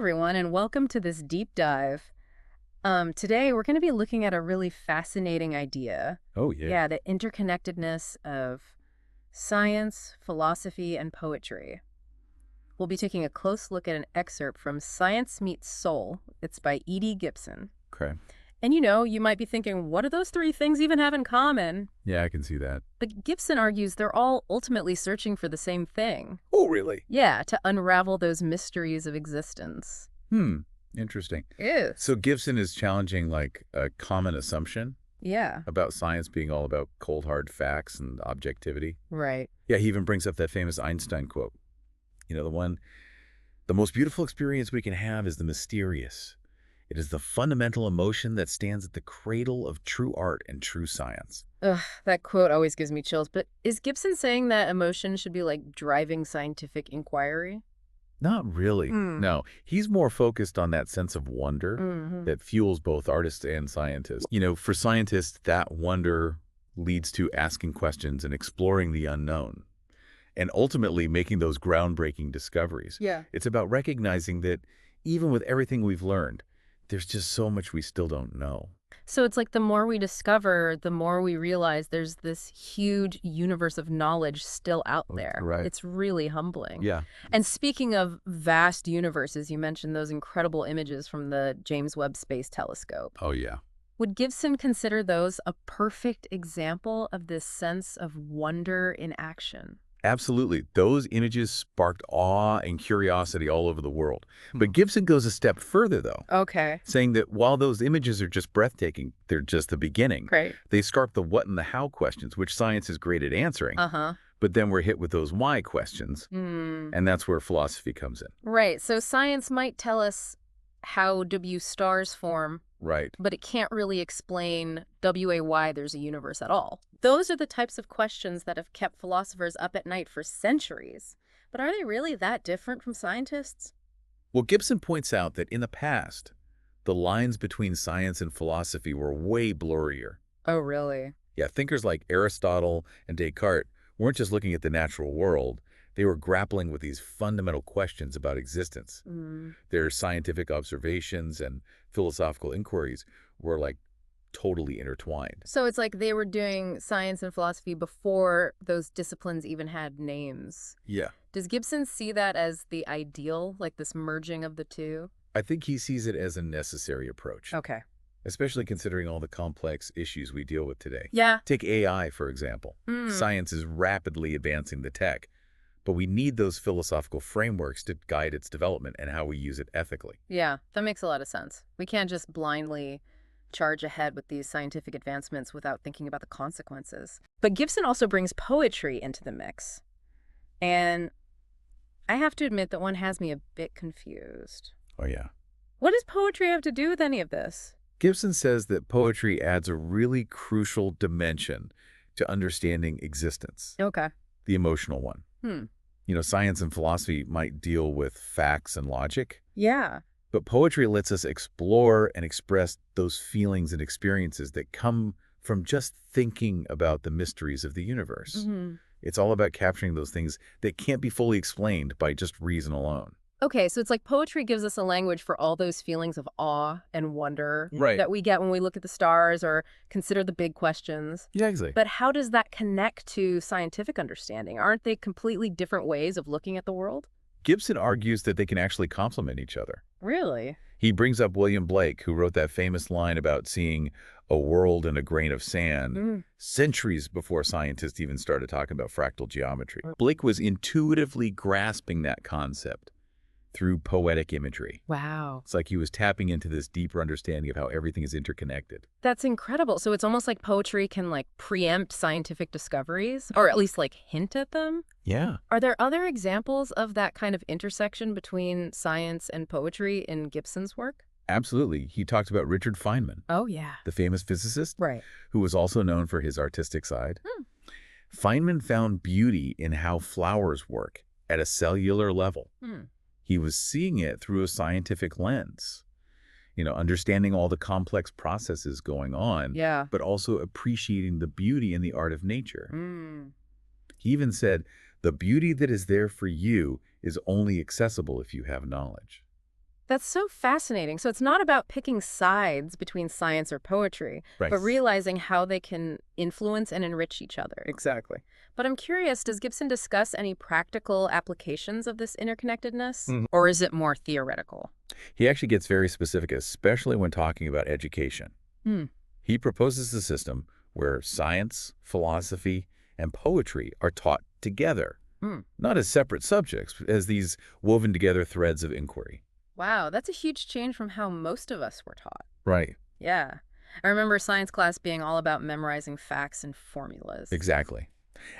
everyone, and welcome to this deep dive. Today, we're going to be looking at a really fascinating idea. Oh, yeah. Yeah, the interconnectedness of science, philosophy, and poetry. We'll be taking a close look at an excerpt from Science Meets Soul. It's by E.D. Gibson. Okay. And you might be thinking, what do those three things even have in common? Yeah, I can see that. But Gibson argues they're all ultimately searching for the same thing. Oh, really? Yeah, to unravel those mysteries of existence. Interesting. Ew. So Gibson is challenging like a common assumption Yeah, about science being all about cold, hard facts and objectivity. right. Yeah, he even brings up that famous Einstein quote. The most beautiful experience we can have is the mysterious. It is the fundamental emotion that stands at the cradle of true art and true science. Ugh, that quote always gives me chills. But is Gibson saying that emotion should be like driving scientific inquiry? Not really. No, he's more focused on that sense of wonder Mm-hmm. that fuels both artists and scientists. For scientists, that wonder leads to asking questions and exploring the unknown, and ultimately making those groundbreaking discoveries. Yeah. It's about recognizing that even with everything we've learned, there's just so much we still don't know. So it's like the more we discover, the more we realize there's this huge universe of knowledge still out there. Right. It's really humbling. Yeah. And speaking of vast universes, you mentioned those incredible images from the James Webb Space Telescope. Oh, yeah. Would Gibson consider those a perfect example of this sense of wonder in action? Absolutely. Those images sparked awe and curiosity all over the world. But Gibson goes a step further, though, Okay. saying that while those images are just breathtaking, they're just the beginning. Great. They spark the what and the how questions, which science is great at answering. Uh-huh. But then we're hit with those why questions, Hmm. and that's where philosophy comes in. Right. So science might tell us how W stars form, Right. but it can't really explain why there's a universe at all. Those are the types of questions that have kept philosophers up at night for centuries. But are they really that different from scientists? Well, Gibson points out that in the past, the lines between science and philosophy were way blurrier. Oh, really? Yeah, thinkers like Aristotle and Descartes weren't just looking at the natural world. They were grappling with these fundamental questions about existence. Mm. Their scientific observations and philosophical inquiries were like totally intertwined. So it's like they were doing science and philosophy before those disciplines even had names. Yeah. Does Gibson see that as the ideal, like this merging of the two? I think he sees it as a necessary approach, Okay. especially considering all the complex issues we deal with today. Yeah. Take AI, for example. Mm. Science is rapidly advancing the tech, but we need those philosophical frameworks to guide its development and how we use it ethically. Yeah, that makes a lot of sense. We can't just blindly charge ahead with these scientific advancements without thinking about the consequences. But Gibson also brings poetry into the mix. And I have to admit that one has me a bit confused. Oh, yeah. What does poetry have to do with any of this? Gibson says that poetry adds a really crucial dimension to understanding existence, Okay. the emotional one. Hmm. Science and philosophy might deal with facts and logic, Yeah. but poetry lets us explore and express those feelings and experiences that come from just thinking about the mysteries of the universe. Hmm. It's all about capturing those things that can't be fully explained by just reason alone. Okay, so it's like poetry gives us a language for all those feelings of awe and wonder Right. that we get when we look at the stars or consider the big questions. Yeah, exactly. But how does that connect to scientific understanding? Aren't they completely different ways of looking at the world? Gibson argues that they can actually complement each other. Really? He brings up William Blake, who wrote that famous line about seeing a world in a grain of sand Mm. centuries before scientists even started talking about fractal geometry. Blake was intuitively grasping that concept through poetic imagery. Wow. It's like he was tapping into this deeper understanding of how everything is interconnected. That's incredible. So it's almost like poetry can like preempt scientific discoveries or at least like hint at them. Yeah. Are there other examples of that kind of intersection between science and poetry in Gibson's work? Absolutely. He talked about Richard Feynman, Oh, yeah. the famous physicist, Right. who was also known for his artistic side. Hmm. Feynman found beauty in how flowers work at a cellular level. Hmm. He was seeing it through a scientific lens, understanding all the complex processes going on, Yeah. but also appreciating the beauty in the art of nature. Mm. He even said, the beauty that is there for you is only accessible if you have knowledge. That's so fascinating. So it's not about picking sides between science or poetry, Right. but realizing how they can influence and enrich each other. Exactly. But I'm curious, does Gibson discuss any practical applications of this interconnectedness? Mhm. Or is it more theoretical? He actually gets very specific, especially when talking about education. Hmm. He proposes a system where science, philosophy, and poetry are taught together, Hmm. not as separate subjects, but as these woven together threads of inquiry. Wow, that's a huge change from how most of us were taught. Right. Yeah. I remember science class being all about memorizing facts and formulas. Exactly.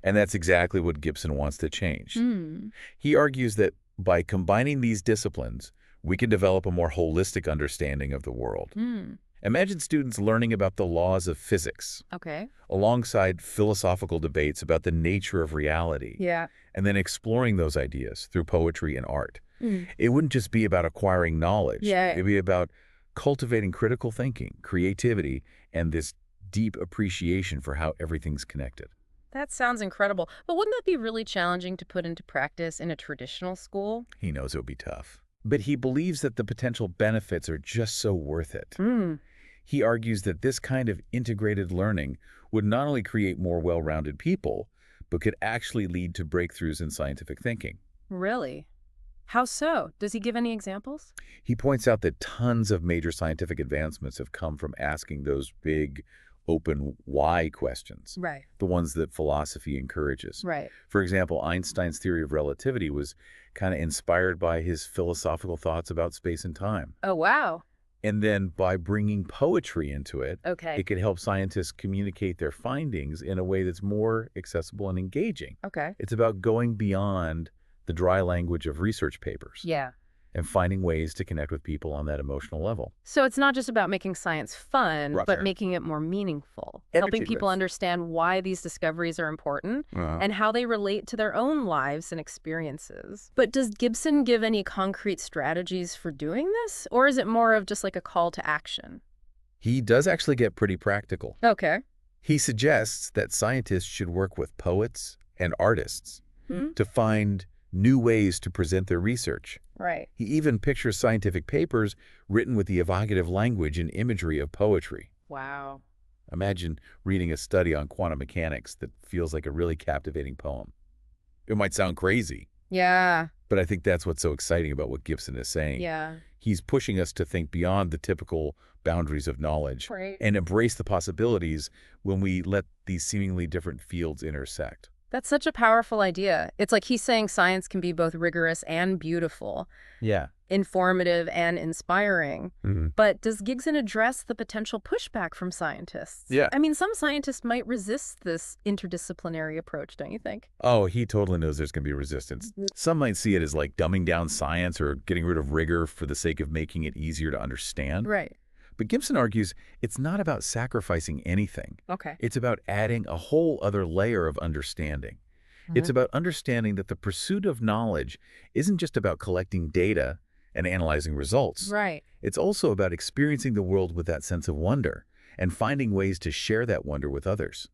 And that's exactly what Gibson wants to change. Hmm. He argues that by combining these disciplines, we can develop a more holistic understanding of the world. Hmm. Imagine students learning about the laws of physics Okay. alongside philosophical debates about the nature of reality, Yeah. and then exploring those ideas through poetry and art. Hmm. It wouldn't just be about acquiring knowledge. Yeah. It'd be about cultivating critical thinking, creativity, and this deep appreciation for how everything's connected. That sounds incredible. But wouldn't that be really challenging to put into practice in a traditional school? He knows it would be tough. But he believes that the potential benefits are just so worth it. Hmm. He argues that this kind of integrated learning would not only create more well-rounded people, but could actually lead to breakthroughs in scientific thinking. Really? How so? Does he give any examples? He points out that tons of major scientific advancements have come from asking those big, open why questions, Right. the ones that philosophy encourages. Right. For example, Einstein's theory of relativity was kind of inspired by his philosophical thoughts about space and time. Oh, wow. And then by bringing poetry into it, Okay. it could help scientists communicate their findings in a way that's more accessible and engaging. Okay. It's about going beyond the dry language of research papers Yeah. and finding ways to connect with people on that emotional level. So it's not just about making science fun, but Roger. making it more meaningful, helping people Interconnectedness. understand why these discoveries are important and how they relate to their own lives and experiences. But does Gibson give any concrete strategies for doing this? Or is it more of just like a call to action? He does actually get pretty practical. Okay. He suggests that scientists should work with poets and artists Hmm? to find new ways to present their research. Right. He even pictures scientific papers written with the evocative language and imagery of poetry. Wow. Imagine reading a study on quantum mechanics that feels like a really captivating poem. It might sound crazy, Yeah. but I think that's what's so exciting about what Gibson is saying. Yeah. He's pushing us to think beyond the typical boundaries of knowledge Right. and embrace the possibilities when we let these seemingly different fields intersect. That's such a powerful idea. It's like he's saying science can be both rigorous and beautiful, Yeah. informative and inspiring. Mhm. But does Gibson address the potential pushback from scientists? Yeah. I mean, some scientists might resist this interdisciplinary approach, don't you think? Oh, he totally knows there's going to be resistance. Some might see it as like dumbing down science or getting rid of rigor for the sake of making it easier to understand. Right. But Gibson argues it's not about sacrificing anything. Okay. It's about adding a whole other layer of understanding. It's about understanding that the pursuit of knowledge isn't just about collecting data and analyzing results. Right. It's also about experiencing the world with that sense of wonder and finding ways to share that wonder with others.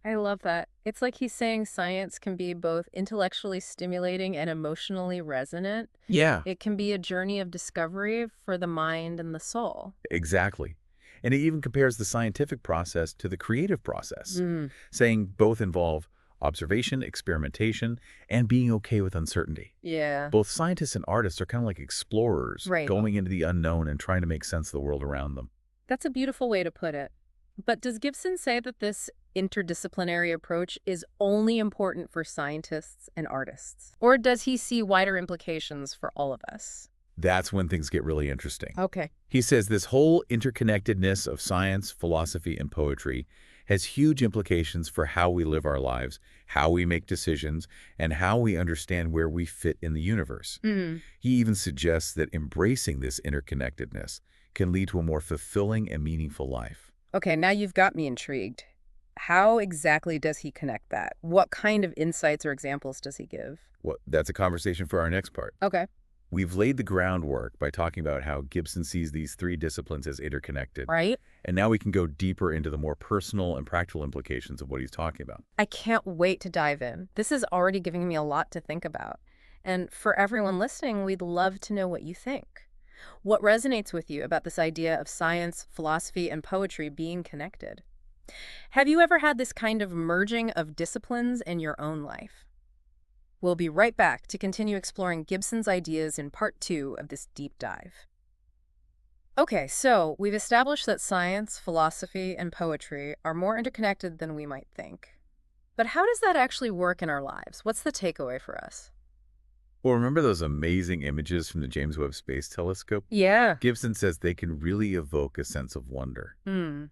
I love that. It's like he's saying science can be both intellectually stimulating and emotionally resonant. Yeah. It can be a journey of discovery for the mind and the soul. Exactly. And he even compares the scientific process to the creative process, Mm. saying both involve observation, experimentation, and being okay with uncertainty. Yeah. Both scientists and artists are kind of like explorers, Right. going into the unknown and trying to make sense of the world around them. That's a beautiful way to put it. But does Gibson say that this interdisciplinary approach is only important for scientists and artists? Or does he see wider implications for all of us? That's when things get really interesting. Okay. He says this whole interconnectedness of science, philosophy, and poetry has huge implications for how we live our lives, how we make decisions, and how we understand where we fit in the universe. Mm. He even suggests that embracing this interconnectedness can lead to a more fulfilling and meaningful life. Okay, now you've got me intrigued. How exactly does he connect that? What kind of insights or examples does he give? Well, that's a conversation for our next part. Okay. We've laid the groundwork by talking about how Gibson sees these three disciplines as interconnected. Right? And now we can go deeper into the more personal and practical implications of what he's talking about. I can't wait to dive in. This is already giving me a lot to think about. And for everyone listening, we'd love to know what you think. What resonates with you about this idea of science, philosophy, and poetry being connected? Have you ever had this kind of merging of disciplines in your own life? We'll be right back to continue exploring Gibson's ideas in part two of this deep dive. Okay, so we've established that science, philosophy, and poetry are more interconnected than we might think. But how does that actually work in our lives? What's the takeaway for us? Well, remember those amazing images from the James Webb Space Telescope? Yeah. Gibson says they can really evoke a sense of wonder. Hmm.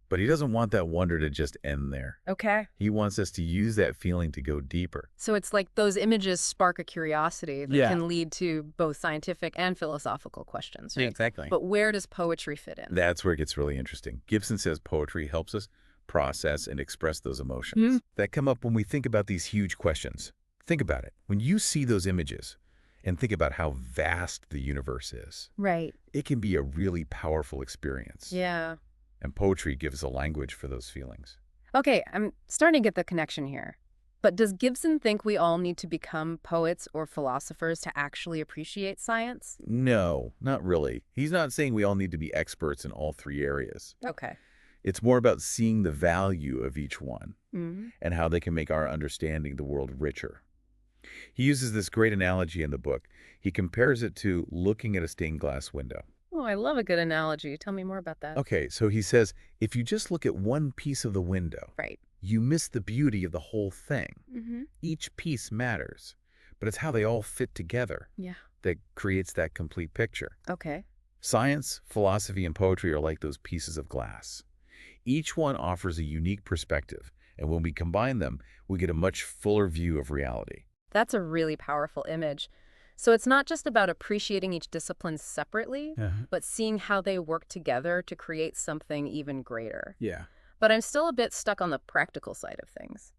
But he doesn't want that wonder to just end there. Okay. He wants us to use that feeling to go deeper. So it's like those images spark a curiosity that Yeah. can lead to both scientific and philosophical questions, Yeah, right? exactly. But where does poetry fit in? That's where it gets really interesting. Gibson says poetry helps us process and express those emotions Hmm. that come up when we think about these huge questions. Think about it. When you see those images and think about how vast the universe is, Right. it can be a really powerful experience. Yeah. And poetry gives a language for those feelings. Okay, I'm starting to get the connection here. But does Gibson think we all need to become poets or philosophers to actually appreciate science? No, not really. He's not saying we all need to be experts in all three areas. Okay. It's more about seeing the value of each one Hmm. and how they can make our understanding the world richer. He uses this great analogy in the book. He compares it to looking at a stained glass window. Oh, I love a good analogy. Tell me more about that. Okay, so he says, if you just look at one piece of the window, Right. you miss the beauty of the whole thing. Mm-hmm. Each piece matters, but it's how they all fit together Yeah. that creates that complete picture. Okay. Science, philosophy, and poetry are like those pieces of glass. Each one offers a unique perspective, and when we combine them, we get a much fuller view of reality. That's a really powerful image. So it's not just about appreciating each discipline separately, but seeing how they work together to create something even greater. Yeah. But I'm still a bit stuck on the practical side of things.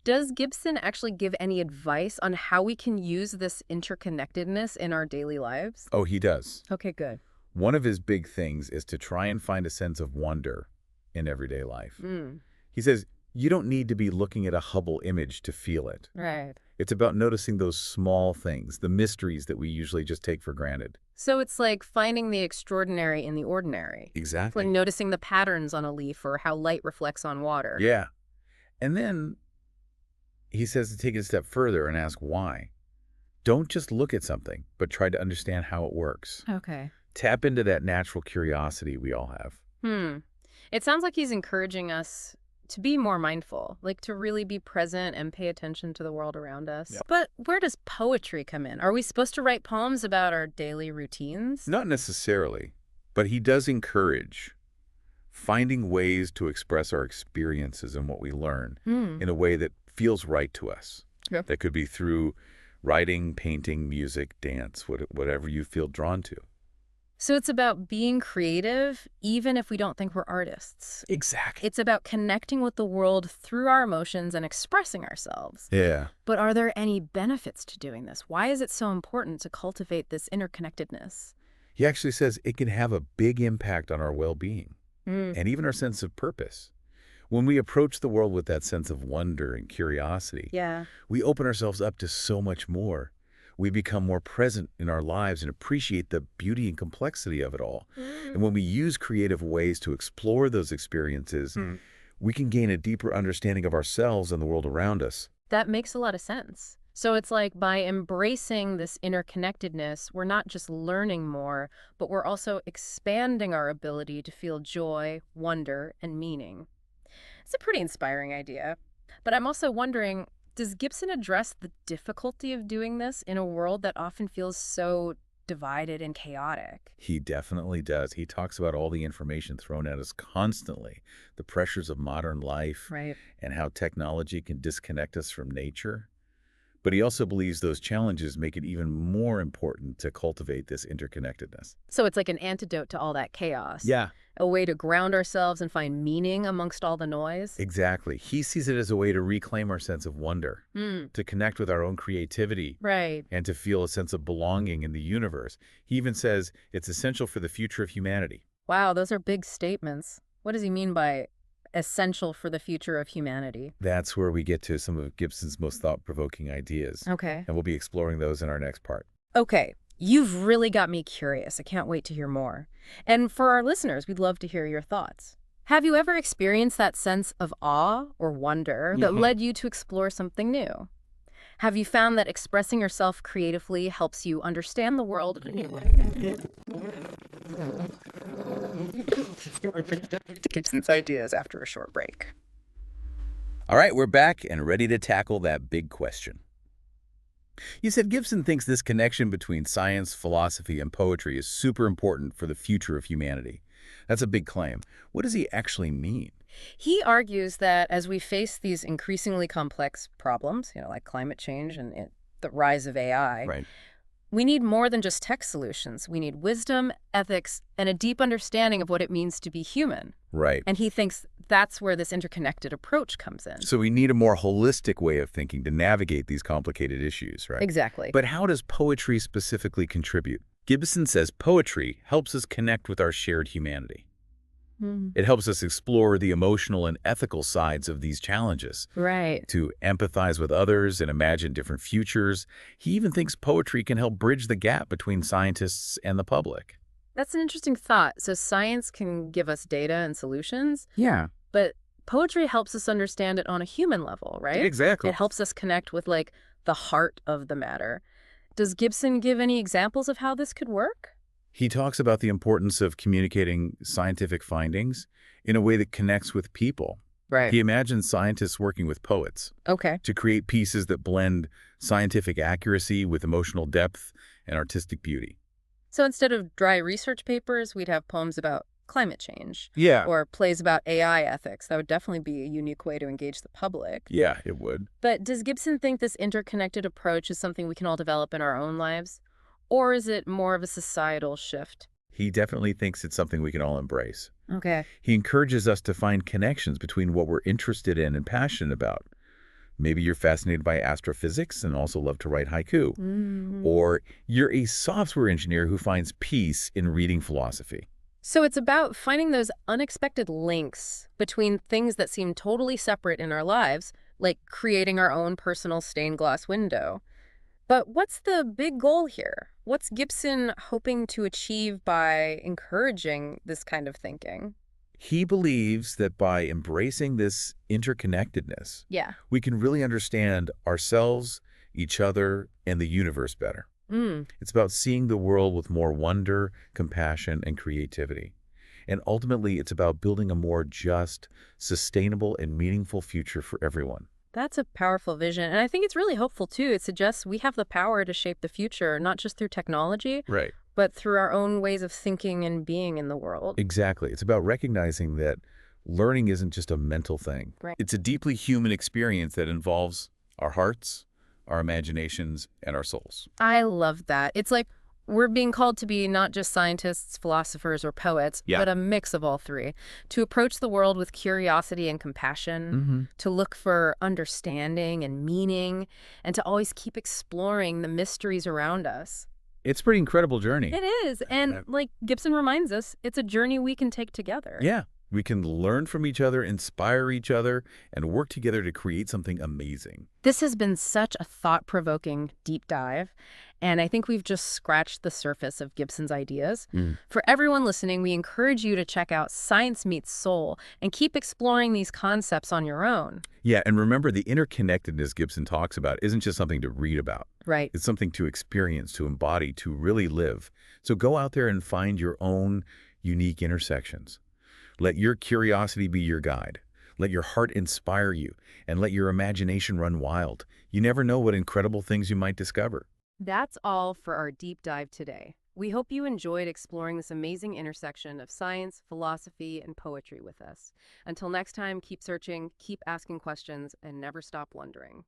Does Gibson actually give any advice on how we can use this interconnectedness in our daily lives? Oh, he does. Okay, good. One of his big things is to try and find a sense of wonder in everyday life. Mm, He says, you don't need to be looking at a Hubble image to feel it. right. It's about noticing those small things, the mysteries that we usually just take for granted. So it's like finding the extraordinary in the ordinary. It's Exactly. like noticing the patterns on a leaf or how light reflects on water. Yeah. And then he says to take it a step further and ask why. Don't just look at something, but try to understand how it works. Okay. Tap into that natural curiosity we all have. It sounds like he's encouraging us to be more mindful, like to really be present and pay attention to the world around us. Yep. But where does poetry come in? Are we supposed to write poems about our daily routines? Not necessarily, but he does encourage finding ways to express our experiences and what we learn in a way that feels right to us. Yep. That could be through writing, painting, music, dance, whatever you feel drawn to. So it's about being creative, even if we don't think we're artists. Exactly. It's about connecting with the world through our emotions and expressing ourselves. Yeah. But are there any benefits to doing this? Why is it so important to cultivate this interconnectedness? He actually says it can have a big impact on our well-being Mm. and even our sense of purpose. When we approach the world with that sense of wonder and curiosity, Yeah. we open ourselves up to so much more. We become more present in our lives and appreciate the beauty and complexity of it all. And when we use creative ways to explore those experiences, we can gain a deeper understanding of ourselves and the world around us. That makes a lot of sense. So it's like by embracing this interconnectedness, we're not just learning more, but we're also expanding our ability to feel joy, wonder, and meaning. It's a pretty inspiring idea. But I'm also wondering, does Gibson address the difficulty of doing this in a world that often feels so divided and chaotic? He definitely does. He talks about all the information thrown at us constantly, the pressures of modern life, Right. and how technology can disconnect us from nature. But he also believes those challenges make it even more important to cultivate this interconnectedness. So it's like an antidote to all that chaos. Yeah, A way to ground ourselves and find meaning amongst all the noise. exactly. He sees it as a way to reclaim our sense of wonder, Mm, to connect with our own creativity, right. and to feel a sense of belonging in the universe. He even says it's essential for the future of humanity. Wow, those are big statements. What does he mean by essential for the future of humanity? That's where we get to some of Gibson's most thought-provoking ideas. Okay. And we'll be exploring those in our next part. Okay, You've really got me curious. I can't wait to hear more. And for our listeners, we'd love to hear your thoughts. Have you ever experienced that sense of awe or wonder that Hmm. led you to explore something new? Have you found that expressing yourself creatively helps you understand the world? Gibson's ideas after a short break. All right, we're back and ready to tackle that big question. You said Gibson thinks this connection between science, philosophy, and poetry is super important for the future of humanity. That's a big claim. What does he actually mean? He argues that as we face these increasingly complex problems, like climate change and the rise of AI, Right. we need more than just tech solutions. We need wisdom, ethics, and a deep understanding of what it means to be human. Right. And he thinks that's where this interconnected approach comes in. So we need a more holistic way of thinking to navigate these complicated issues, right? Exactly. But how does poetry specifically contribute? Gibson says poetry helps us connect with our shared humanity. Hmm. It helps us explore the emotional and ethical sides of these challenges, Right. to empathize with others and imagine different futures. He even thinks poetry can help bridge the gap between scientists and the public. That's an interesting thought. So science can give us data and solutions, Yeah, but poetry helps us understand it on a human level, right? exactly. It helps us connect with like the heart of the matter. Does Gibson give any examples of how this could work? He talks about the importance of communicating scientific findings in a way that connects with people. Right. He imagines scientists working with poets Okay. to create pieces that blend scientific accuracy with emotional depth and artistic beauty. So instead of dry research papers, we'd have poems about climate change Yeah. or plays about AI ethics. That would definitely be a unique way to engage the public. Yeah, it would. But does Gibson think this interconnected approach is something we can all develop in our own lives? Or is it more of a societal shift? He definitely thinks it's something we can all embrace. Okay. He encourages us to find connections between what we're interested in and passionate about. Maybe you're fascinated by astrophysics and also love to write haiku. Mm. Or you're a software engineer who finds peace in reading philosophy. So it's about finding those unexpected links between things that seem totally separate in our lives, like creating our own personal stained glass window. But what's the big goal here? What's Gibson hoping to achieve by encouraging this kind of thinking? He believes that by embracing this interconnectedness, Yeah. we can really understand ourselves, each other, and the universe better. Mm. It's about seeing the world with more wonder, compassion, and creativity. And ultimately, it's about building a more just, sustainable, and meaningful future for everyone. That's a powerful vision. And I think it's really hopeful, too. It suggests we have the power to shape the future, not just through technology, Right. but through our own ways of thinking and being in the world. Exactly. It's about recognizing that learning isn't just a mental thing. Right. It's a deeply human experience that involves our hearts, our imaginations, and our souls. I love that. It's like we're being called to be not just scientists, philosophers, or poets, Yeah. but a mix of all three. To approach the world with curiosity and compassion, Mm-hmm. to look for understanding and meaning, and to always keep exploring the mysteries around us. It's a pretty incredible journey. It is. And like Gibson reminds us, it's a journey we can take together. Yeah. We can learn from each other, inspire each other, and work together to create something amazing. This has been such a thought-provoking deep dive, and I think we've just scratched the surface of Gibson's ideas. Mm. For everyone listening, we encourage you to check out Science Meets Soul and keep exploring these concepts on your own. Yeah, and remember, the interconnectedness Gibson talks about isn't just something to read about. Right. It's something to experience, to embody, to really live. So go out there and find your own unique intersections. Let your curiosity be your guide. Let your heart inspire you, and let your imagination run wild. You never know what incredible things you might discover. That's all for our deep dive today. We hope you enjoyed exploring this amazing intersection of science, philosophy, and poetry with us. Until next time, keep searching, keep asking questions, and never stop wondering.